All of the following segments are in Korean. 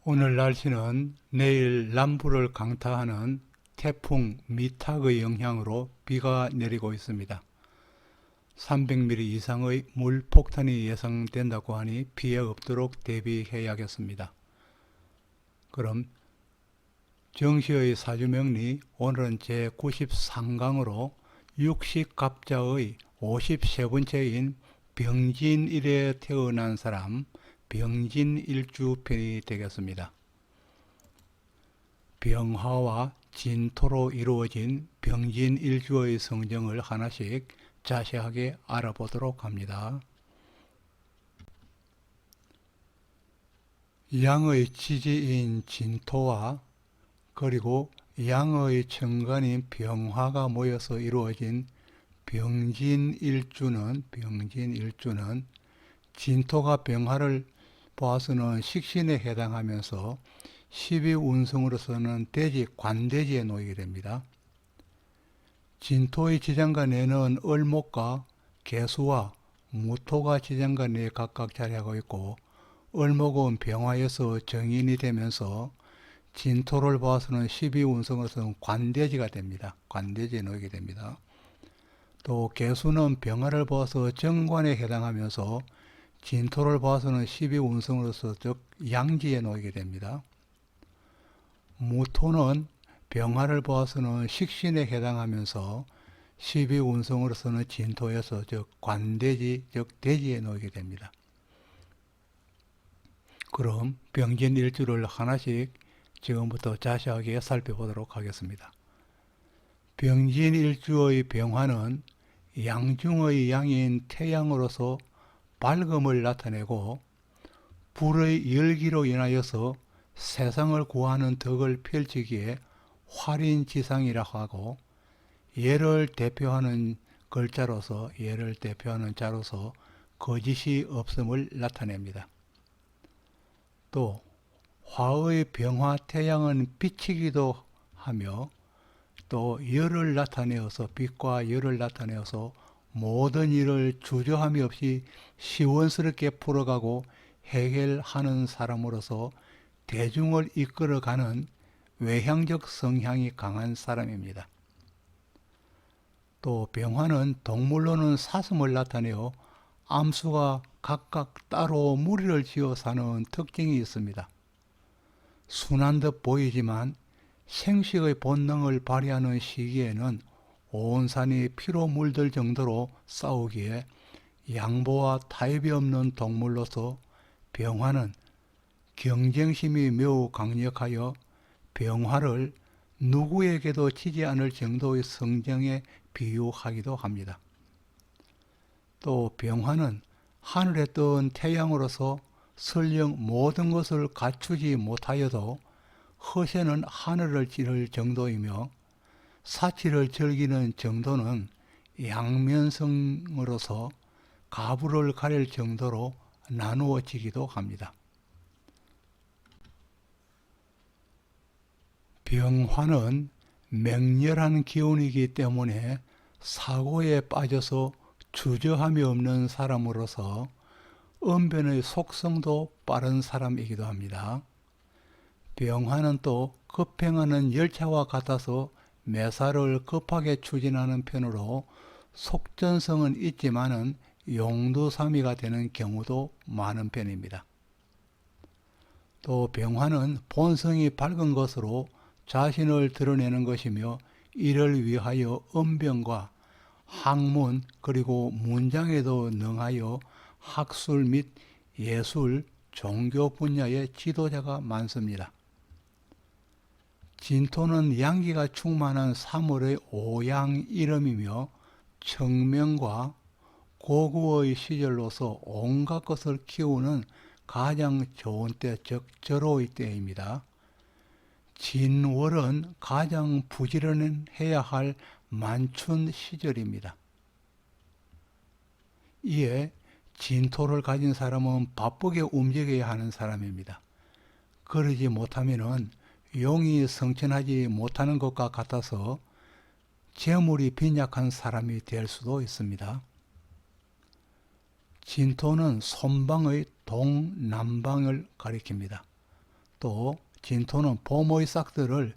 오늘 날씨는 내일 남부를 강타하는 태풍 미탁의 영향으로 비가 내리고 있습니다. 300mm 이상의 물폭탄이 예상된다고 하니 피해 없도록 대비해야겠습니다. 그럼 정시의 사주명리 오늘은 제93강으로 육식갑자의 53번째인 병진일에 태어난 사람 병진일주편이 되겠습니다. 병화와 진토로 이루어진 병진일주의 성정을 하나씩 자세하게 알아보도록 합니다. 양의 지지인 진토와 그리고 양의 천간인 병화가 모여서 이루어진 병진일주는 진토가 병화를 보아서는 식신에 해당하면서 12운성으로서는 대지, 관대지에 놓이게 됩니다. 진토의 지장간에는 을목과 개수와 무토가 지장간에 각각 자리하고 있고, 을목은 병화에서 정인이 되면서 진토를 보아서는 12운성으로서는 관대지가 됩니다. 관대지에 놓이게 됩니다. 또 개수는 병화를 보아서 정관에 해당하면서 진토를 보아서는 12운성으로서 즉 양지에 놓이게 됩니다. 무토는 병화를 보아서는 식신에 해당하면서 12운성으로서는 진토에서 즉 관대지 즉 대지에 놓이게 됩니다. 그럼 병진일주를 하나씩 지금부터 자세하게 살펴보도록 하겠습니다. 병진일주의 병화는 양중의 양인 태양으로서 밝음을 나타내고 불의 열기로 인하여서 세상을 구하는 덕을 펼치기에 활인지상이라고 하고, 예를 대표하는 글자로서 자로서 거짓이 없음을 나타냅니다. 또 화의 병화 태양은 빛이기도 하며 또 열을 나타내어서 빛과 열을 나타내어서 모든 일을 주저함이 없이 시원스럽게 풀어가고 해결하는 사람으로서 대중을 이끌어가는 외향적 성향이 강한 사람입니다. 또 병화는 동물로는 사슴을 나타내어 암수가 각각 따로 무리를 지어 사는 특징이 있습니다. 순한 듯 보이지만 생식의 본능을 발휘하는 시기에는 온 산이 피로 물들 정도로 싸우기에 양보와 타협이 없는 동물로서 병화는 경쟁심이 매우 강력하여 병화를 누구에게도 지지 않을 정도의 성정에 비유하기도 합니다. 또 병화는 하늘에 뜬 태양으로서 설령 모든 것을 갖추지 못하여도 허세는 하늘을 찌를 정도이며 사치를 즐기는 정도는 양면성으로서 가부를 가릴 정도로 나누어지기도 합니다. 병화는 맹렬한 기운이기 때문에 사고에 빠져서 주저함이 없는 사람으로서 언변의 속성도 빠른 사람이기도 합니다. 병화는 또 급행하는 열차와 같아서 매사를 급하게 추진하는 편으로 속전성은 있지만은 용두사미가 되는 경우도 많은 편입니다. 또 병화는 본성이 밝은 것으로 자신을 드러내는 것이며 이를 위하여 언변과 학문 그리고 문장에도 능하여 학술 및 예술, 종교 분야의 지도자가 많습니다. 진토는 양기가 충만한 3월의 오양 이름이며 청명과 고구의 시절로서 온갖 것을 키우는 가장 좋은 때, 즉 절호의 때입니다. 진월은 가장 부지런해야 할 만춘 시절입니다. 이에 진토를 가진 사람은 바쁘게 움직여야 하는 사람입니다. 그러지 못하면 용이 성천하지 못하는 것과 같아서 재물이 빈약한 사람이 될 수도 있습니다. 진토는 손방의 동남방을 가리킵니다. 또 진토는 봄의 싹들을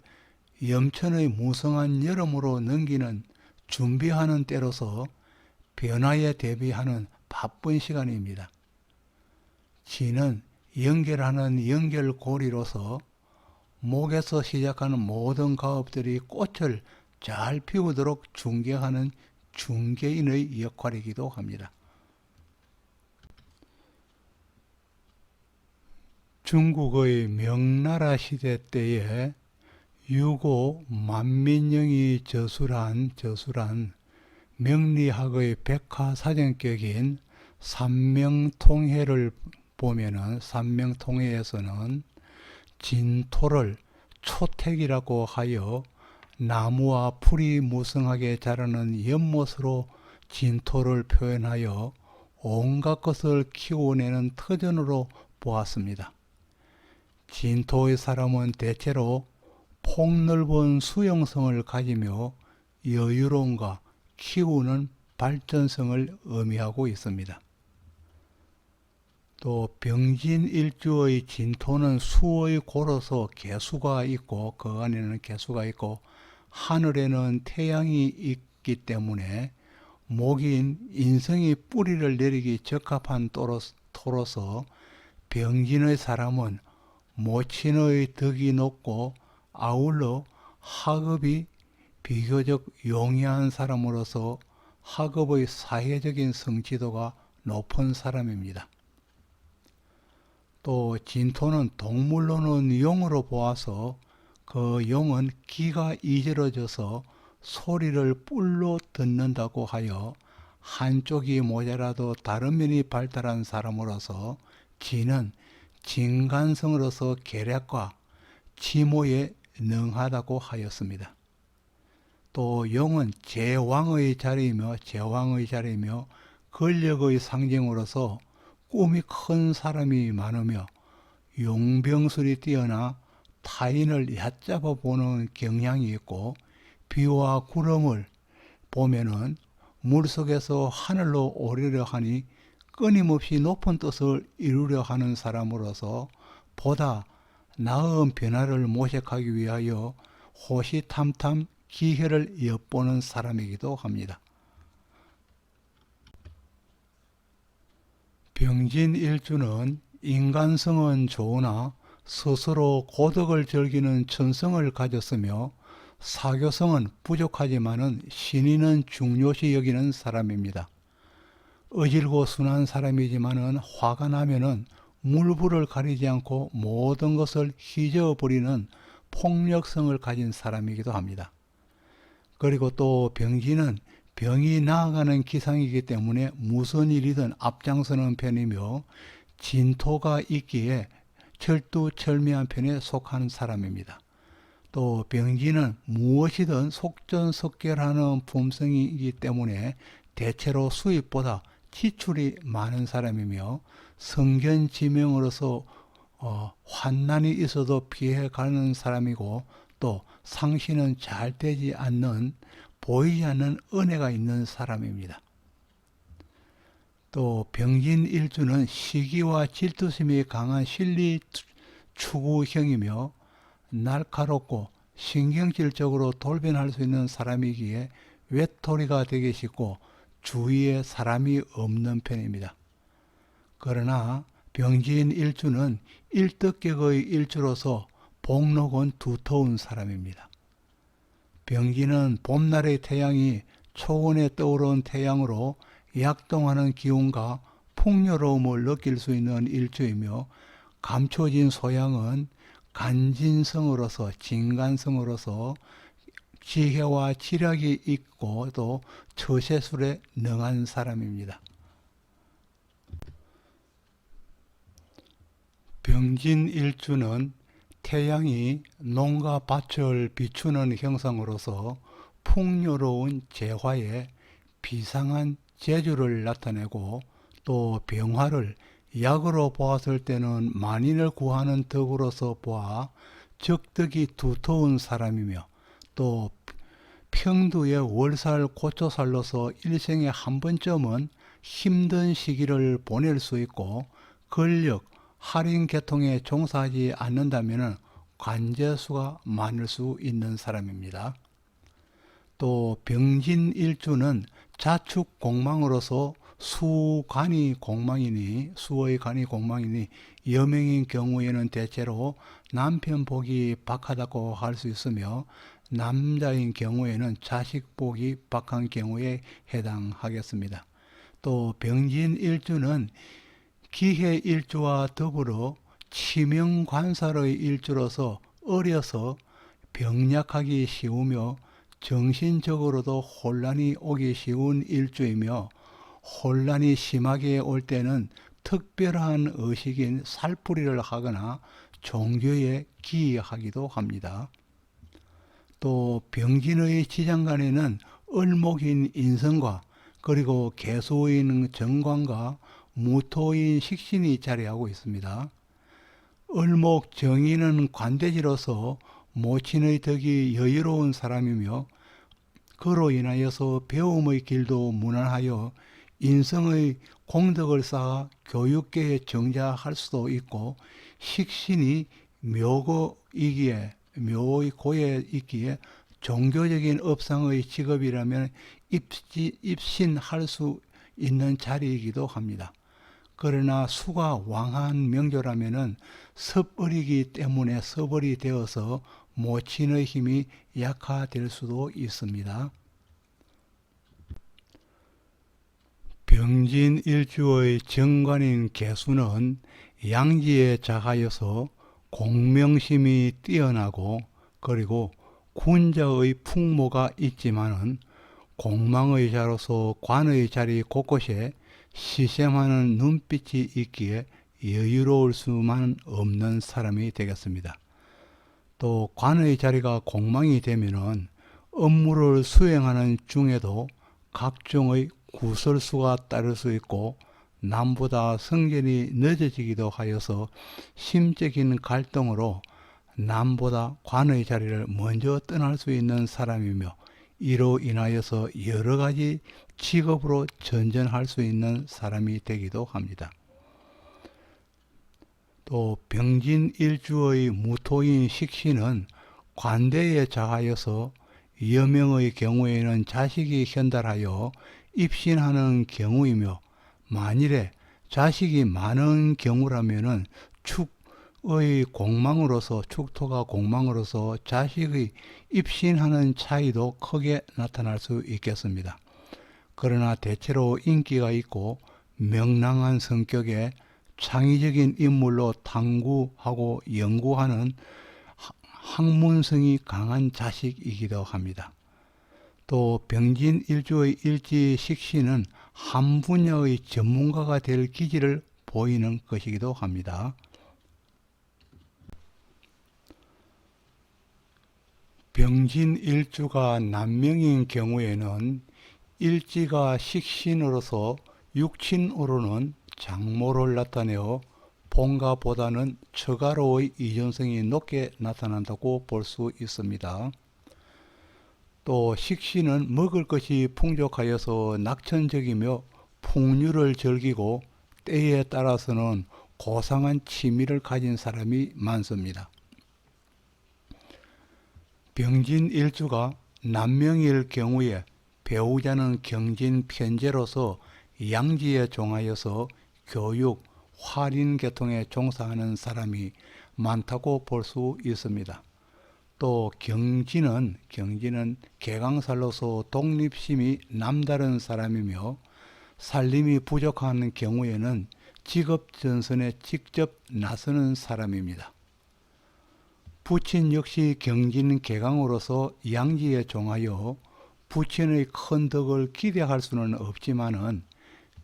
염천의 무성한 여름으로 넘기는 준비하는 때로서 변화에 대비하는 바쁜 시간입니다. 진은 연결하는 연결고리로서 목에서 시작하는 모든 가업들이 꽃을 잘 피우도록 중개하는 중개인의 역할이기도 합니다. 중국의 명나라 시대 때에 유고 만민영이 저술한 명리학의 백화사전격인 삼명통해를 보면은 삼명통해에서는 진토를 초택이라고 하여 나무와 풀이 무성하게 자라는 연못으로 진토를 표현하여 온갖 것을 키워내는 터전으로 보았습니다. 진토의 사람은 대체로 폭넓은 수용성을 가지며 여유로움과 키우는 발전성을 의미하고 있습니다. 또 병진일주의 진토는 수의 고로서 개수가 있고 그 안에는 개수가 있고 하늘에는 태양이 있기 때문에 목인 인성이 뿌리를 내리기 적합한 토로서 병진의 사람은 모친의 덕이 높고 아울러 학업이 비교적 용이한 사람으로서 학업의 사회적인 성취도가 높은 사람입니다. 또 진토는 동물로는 용으로 보아서 그 용은 귀가 이질러져서 소리를 뿔로 듣는다고 하여 한쪽이 모자라도 다른 면이 발달한 사람으로서 진은 진간성으로서 계략과 치모에 능하다고 하였습니다. 또 용은 제왕의 자리이며 권력의 상징으로서 꿈이 큰 사람이 많으며 용병술이 뛰어나 타인을 얕잡아 보는 경향이 있고 비와 구름을 보면은 물속에서 하늘로 오르려 하니 끊임없이 높은 뜻을 이루려 하는 사람으로서 보다 나은 변화를 모색하기 위하여 호시탐탐 기회를 엿보는 사람이기도 합니다. 병진일주는 인간성은 좋으나 스스로 고덕을 즐기는 천성을 가졌으며 사교성은 부족하지만은 신의는 중요시 여기는 사람입니다. 어질고 순한 사람이지만은 화가 나면은 물불을 가리지 않고 모든 것을 휘저어버리는 폭력성을 가진 사람이기도 합니다. 그리고 또 병진은 병이 나아가는 기상이기 때문에 무슨 일이든 앞장서는 편이며 진토가 있기에 철두철미한 편에 속하는 사람입니다. 또 병진은 무엇이든 속전속결하는 품성이기 때문에 대체로 수입보다 지출이 많은 사람이며 성견지명으로서 환난이 있어도 피해가는 사람이고 또 상신은 잘 되지 않는 보이지 않는 은혜가 있는 사람입니다. 또 병진일주는 시기와 질투심이 강한 실리 추구형이며 날카롭고 신경질적으로 돌변할 수 있는 사람이기에 외톨이가 되기 쉽고 주위에 사람이 없는 편입니다. 그러나 병진일주는 일덕격의 일주로서 복록은 두터운 사람입니다. 병진은 봄날의 태양이 초원에 떠오른 태양으로 약동하는 기운과 풍요로움을 느낄 수 있는 일주이며 감춰진 소양은 간진성으로서 진간성으로서 지혜와 지략이 있고 또 처세술에 능한 사람입니다. 병진일주는 태양이 농가 밭을 비추는 형상으로서 풍요로운 재화에 비상한 재주를 나타내고 또 병화를 약으로 보았을 때는 만인을 구하는 덕으로서 보아 적덕이 두터운 사람이며 또 평두의 월살 고초살로서 일생에 한 번쯤은 힘든 시기를 보낼 수 있고 권력, 할인 계통에 종사하지 않는다면 관제수가 많을 수 있는 사람입니다. 또 병진일주는 자축 공망으로서 수의 간이 공망이니 여명인 경우에는 대체로 남편 복이 박하다고 할 수 있으며 남자인 경우에는 자식 복이 박한 경우에 해당하겠습니다. 또 병진일주는 기해일주와 더불어 치명관살의 일주로서 어려서 병약하기 쉬우며 정신적으로도 혼란이 오기 쉬운 일주이며 혼란이 심하게 올 때는 특별한 의식인 살풀이를 하거나 종교에 기이하기도 합니다. 또 병진의 지장간에는 을목인 인성과 그리고 개수인 정관과 무토인 식신이 자리하고 있습니다. 을목 정인은 관대지로서 모친의 덕이 여유로운 사람이며 그로 인하여서 배움의 길도 무난하여 인성의 공덕을 쌓아 교육계에 정자할 수도 있고 식신이 묘의 고에 있기에 종교적인 업상의 직업이라면 입신할 수 있는 자리이기도 합니다. 그러나 수가 왕한 명조라면은 섭을이기 때문에 섭을이 되어서 모친의 힘이 약화될 수도 있습니다. 병진일주의 정관인 개수는 양지에 작하여서 공명심이 뛰어나고 그리고 군자의 풍모가 있지만은 공망의 자로서 관의 자리 곳곳에 시샘하는 눈빛이 있기에 여유로울 수만 없는 사람이 되겠습니다. 또 관의 자리가 공망이 되면은 업무를 수행하는 중에도 각종의 구설수가 따를 수 있고 남보다 성견이 늦어지기도 하여서 심적인 갈등으로 남보다 관의 자리를 먼저 떠날 수 있는 사람이며 이로 인하여서 여러 가지 직업으로 전전할 수 있는 사람이 되기도 합니다. 또 병진일주의 무토인 식신은 관대에 자하여서 여명의 경우에는 자식이 현달하여 입신하는 경우이며 만일에 자식이 많은 경우라면은 축토가 공망으로서 자식의 입신하는 차이도 크게 나타날 수 있겠습니다. 그러나 대체로 인기가 있고 명랑한 성격에 창의적인 인물로 탐구하고 연구하는 학문성이 강한 자식이기도 합니다. 또 병진일주의 일지식신은 한 분야의 전문가가 될 기질을 보이는 것이기도 합니다. 병진일주가 남명인 경우에는 일지가 식신으로서 육친으로는 장모를 나타내어 본가보다는 처가로의 이전성이 높게 나타난다고 볼 수 있습니다. 또 식신은 먹을 것이 풍족하여서 낙천적이며 풍류를 즐기고 때에 따라서는 고상한 취미를 가진 사람이 많습니다. 병진일주가 남명일 경우에 배우자는 경진편제로서 양지에 종하여서 교육, 활인계통에 종사하는 사람이 많다고 볼 수 있습니다. 또 경진은 개강살로서 독립심이 남다른 사람이며 살림이 부족한 경우에는 직업전선에 직접 나서는 사람입니다. 부친 역시 경진개강으로서 양지에 종하여 부친의 큰 덕을 기대할 수는 없지만은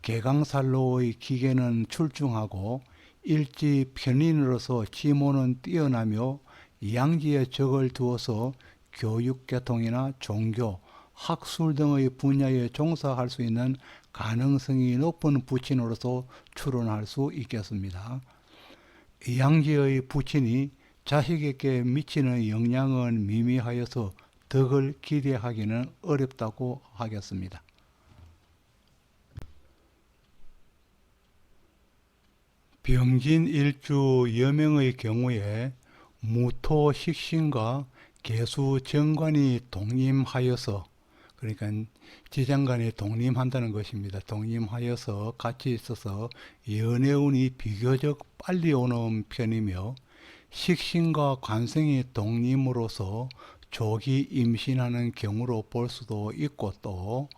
개강살로의 기계는 출중하고 일지 편인으로서 지모는 뛰어나며 양지에 적을 두어서 교육계통이나 종교, 학술 등의 분야에 종사할 수 있는 가능성이 높은 부친으로서 출원할 수 있겠습니다. 양지의 부친이 자식에게 미치는 영향은 미미하여서 덕을 기대하기는 어렵다고 하겠습니다. 병진 일주 여명의 경우에 무토식신과 계수 정관이 동림하여서, 그러니까 지장간에 동림한다는 것입니다. 동림하여서 같이 있어서 연애운이 비교적 빨리 오는 편이며, 식신과 관성이 동림으로서 조기 임신하는 경우로 볼 수도 있고, 또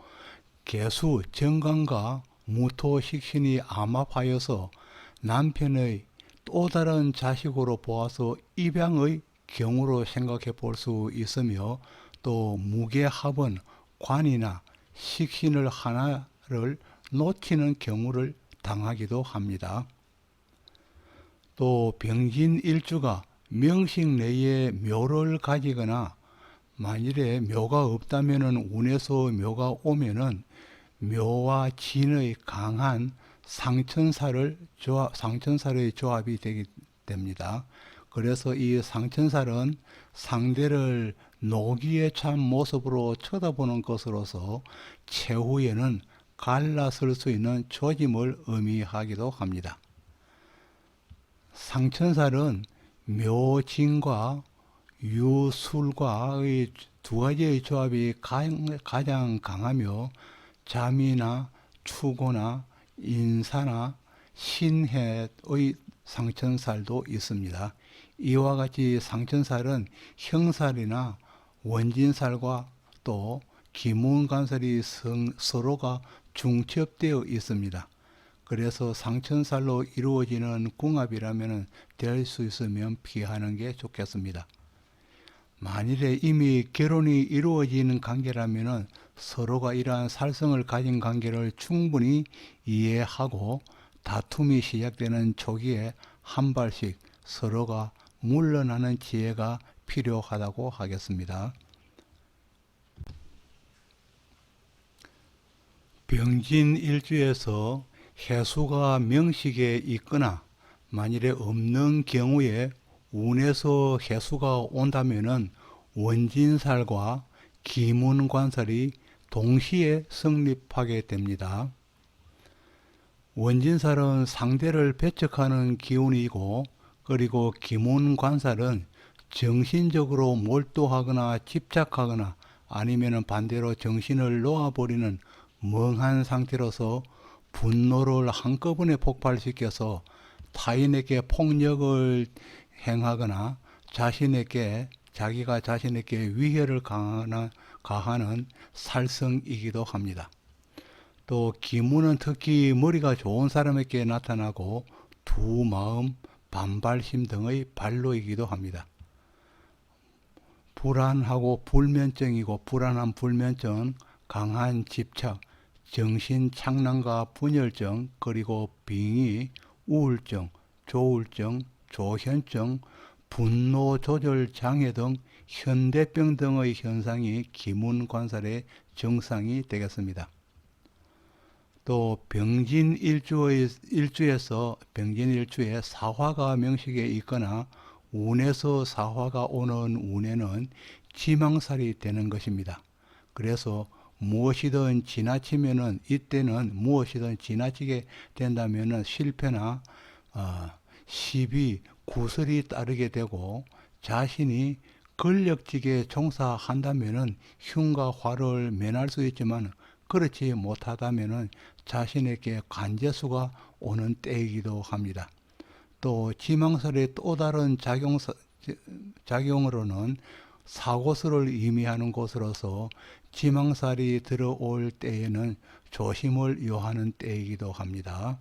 계수 정관과 무토식신이 암합하여서 남편의 또 다른 자식으로 보아서 입양의 경우로 생각해 볼 수 있으며, 또 무게합은 관이나 식신을 하나를 놓치는 경우를 당하기도 합니다. 또 병진일주가 명식 내에 묘를 가지거나 만일에 묘가 없다면은 운에서 묘가 오면은 묘와 진의 강한 상천살의 조합이 되게 됩니다. 그래서 이 상천살은 상대를 노기에 찬 모습으로 쳐다보는 것으로서 최후에는 갈라설 수 있는 조짐을 의미하기도 합니다. 상천살은 묘진과 유술과의 두 가지의 조합이 가장 강하며, 잠이나 추고나 인사나 신해의 상천살도 있습니다. 이와 같이 상천살은 형살이나 원진살과 또 기문관살이 서로가 중첩되어 있습니다. 그래서 상천살로 이루어지는 궁합이라면 될 수 있으면 피하는 게 좋겠습니다. 만일에 이미 결혼이 이루어지는 관계라면 서로가 이러한 살성을 가진 관계를 충분히 이해하고 다툼이 시작되는 초기에 한 발씩 서로가 물러나는 지혜가 필요하다고 하겠습니다. 병진일주에서 해수가 명식에 있거나 만일에 없는 경우에 운에서 해수가 온다면은 원진살과 기문관살이 동시에 성립하게 됩니다. 원진살은 상대를 배척하는 기운이고, 그리고 기문관살은 정신적으로 몰두하거나 집착하거나 아니면 반대로 정신을 놓아버리는 멍한 상태로서 분노를 한꺼번에 폭발시켜서 타인에게 폭력을 행하거나 자기가 자신에게 위해를 가하는 살성이기도 합니다. 또 기문은 특히 머리가 좋은 사람에게 나타나고 두 마음, 반발심 등의 발로이기도 합니다. 불안하고 불면증이고, 불안한 불면증, 강한 집착, 정신착란과 분열증, 그리고 빙의, 우울증, 조울증, 조현증, 분노조절장애 등 현대병 등의 현상이 기문관살의 증상이 되겠습니다. 또 병진일주에서 병진일주에 사화가 명식에 있거나 운에서 사화가 오는 운에는 지망살이 되는 것입니다. 그래서 무엇이든 지나치면은, 이때는 무엇이든 지나치게 된다면은 실패나 시비, 구설이 따르게 되고, 자신이 권력직에 종사한다면은 흉과 화를 면할 수 있지만 그렇지 못하다면은 자신에게 관재수가 오는 때이기도 합니다. 또 지망설의 또 다른 작용으로는 사고설을 의미하는 것으로서 지망살이 들어올 때에는 조심을 요하는 때이기도 합니다.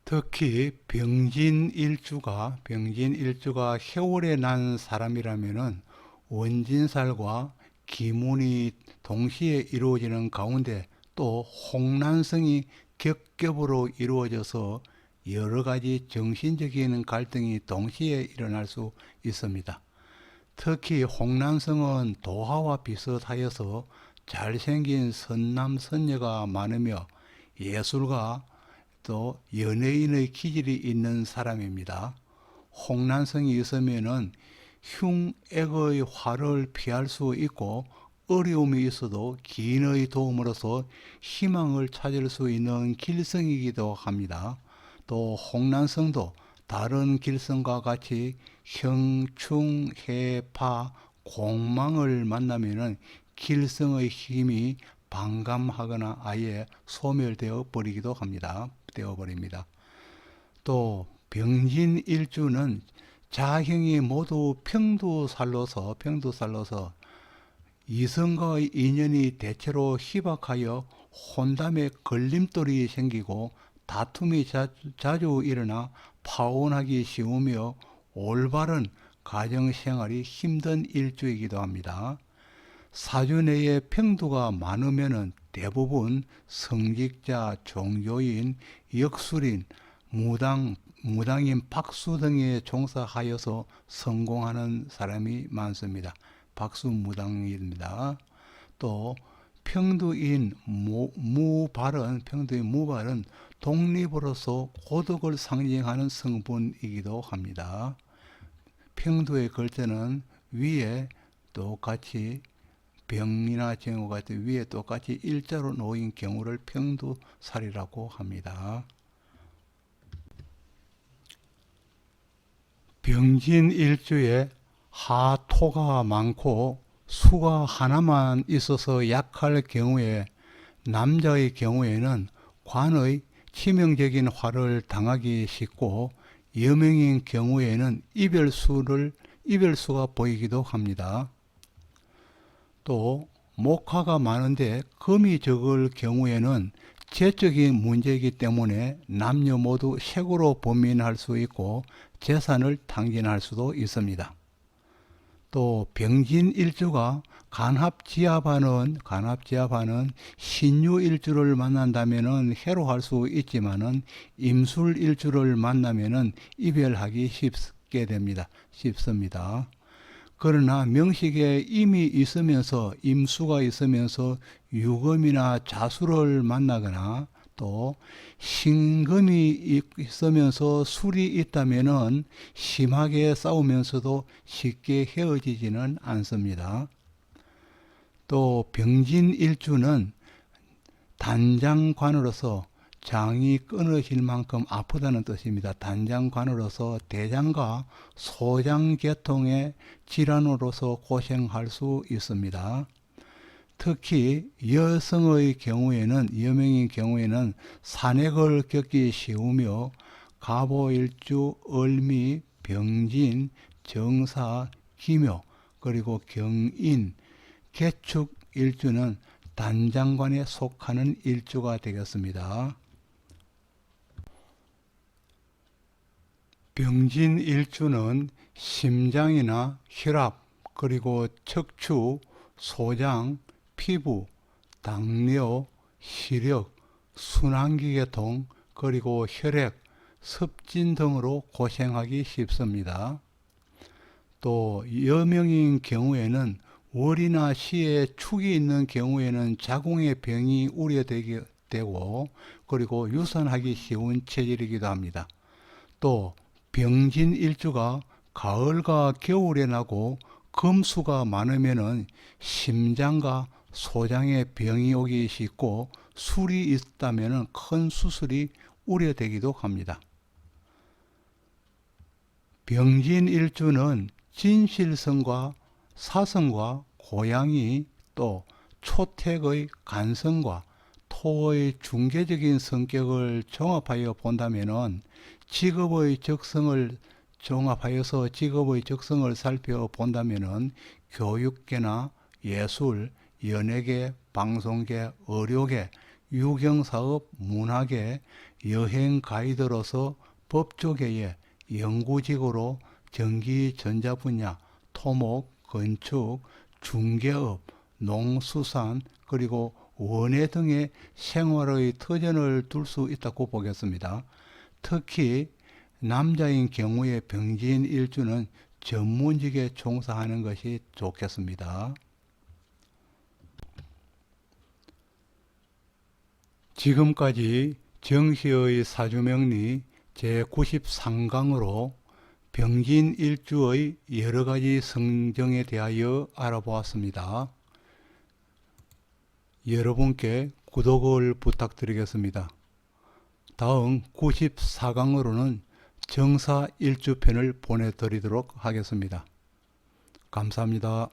특히 병진일주가 해월에 난 사람이라면은 원진살과 기문이 동시에 이루어지는 가운데 또 홍난성이 겹겹으로 이루어져서 여러 가지 정신적인 갈등이 동시에 일어날 수 있습니다. 특히 홍난성은 도화와 비슷하여서 잘생긴 선남 선녀가 많으며 예술가 또 연예인의 기질이 있는 사람입니다. 홍난성이 있으면은 흉액의 화를 피할 수 있고 어려움이 있어도 기인의 도움으로서 희망을 찾을 수 있는 길성이기도 합니다. 또 홍난성도 다른 길성과 같이 형충, 해파, 공망을 만나면은 길성의 힘이 반감하거나 아예 소멸되어 버리기도 합니다. 되어버립니다. 또 병진일주는 자형이 모두 평두살로서 이성과의 인연이 대체로 희박하여 혼담에 걸림돌이 생기고 다툼이 자주 일어나 파혼하기 쉬우며 올바른 가정생활이 힘든 일주이기도 합니다. 사주 내에 평두가 많으면 대부분 성직자, 종교인, 역술인, 무당인, 박수 등에 종사하여서 성공하는 사람이 많습니다. 박수무당입니다. 또 평두인 무발은 독립으로서 고덕을 상징하는 성분이기도 합니다. 평두의 글자는 위에 똑같이 병이나 정오 같은 위에 똑같이 일자로 놓인 경우를 평두살이라고 합니다. 병진일주에 하토가 많고 수가 하나만 있어서 약할 경우에 남자의 경우에는 관의 치명적인 화를 당하기 쉽고 여명인 경우에는 이별수가 보이기도 합니다. 또 목화가 많은데 금이 적을 경우에는 재적인 문제이기 때문에 남녀 모두 색으로 범인할 수 있고 재산을 탕진할 수도 있습니다. 또 병진일주가 간합지합하는 신유일주를 만난다면 해로할 수 있지만은 임술일주를 만나면 이별하기 쉽습니다. 그러나 명식에 임이 있으면서 임수가 있으면서 유금이나 자수를 만나거나 또 신금이 있으면서 술이 있다면은 심하게 싸우면서도 쉽게 헤어지지는 않습니다. 또 병진일주는 단장관으로서 장이 끊어질 만큼 아프다는 뜻입니다. 단장관으로서 대장과 소장계통의 질환으로서 고생할 수 있습니다. 특히 여명인 경우에는 산액을 겪기 쉬우며 갑오일주, 을미, 병진, 정사, 기묘, 그리고 경인, 개축일주는 단장관에 속하는 일주가 되겠습니다. 병진일주는 심장이나 혈압, 그리고 척추, 소장, 피부, 당뇨, 시력, 순환기계통, 그리고 혈액, 습진 등으로 고생하기 쉽습니다. 또 여명인 경우에는 월이나 시에 축이 있는 경우에는 자궁의 병이 우려되고 그리고 유산하기 쉬운 체질이기도 합니다. 또 병진일주가 가을과 겨울에 나고 금수가 많으면 심장과 소장에 병이 오기 쉽고 술이 있다면 큰 수술이 우려되기도 합니다. 병진일주는 진실성과 사성과 고양이, 또 초택의 간성과 토의 중개적인 성격을 종합하여 본다면 직업의 적성을 살펴본다면 교육계나 예술, 연예계, 방송계, 의료계, 유경사업, 문화계, 여행 가이드로서 법조계의 연구직으로 전기, 전자 분야, 토목, 건축, 중개업, 농수산, 그리고 원예 등의 생활의 터전을 둘 수 있다고 보겠습니다. 특히 남자인 경우에 병진일주는 전문직에 종사하는 것이 좋겠습니다. 지금까지 정시의 사주명리 제93강으로 병진일주의 여러가지 성정에 대하여 알아보았습니다. 여러분께 구독을 부탁드리겠습니다. 다음 94강으로는 정사 일주편을 보내드리도록 하겠습니다. 감사합니다.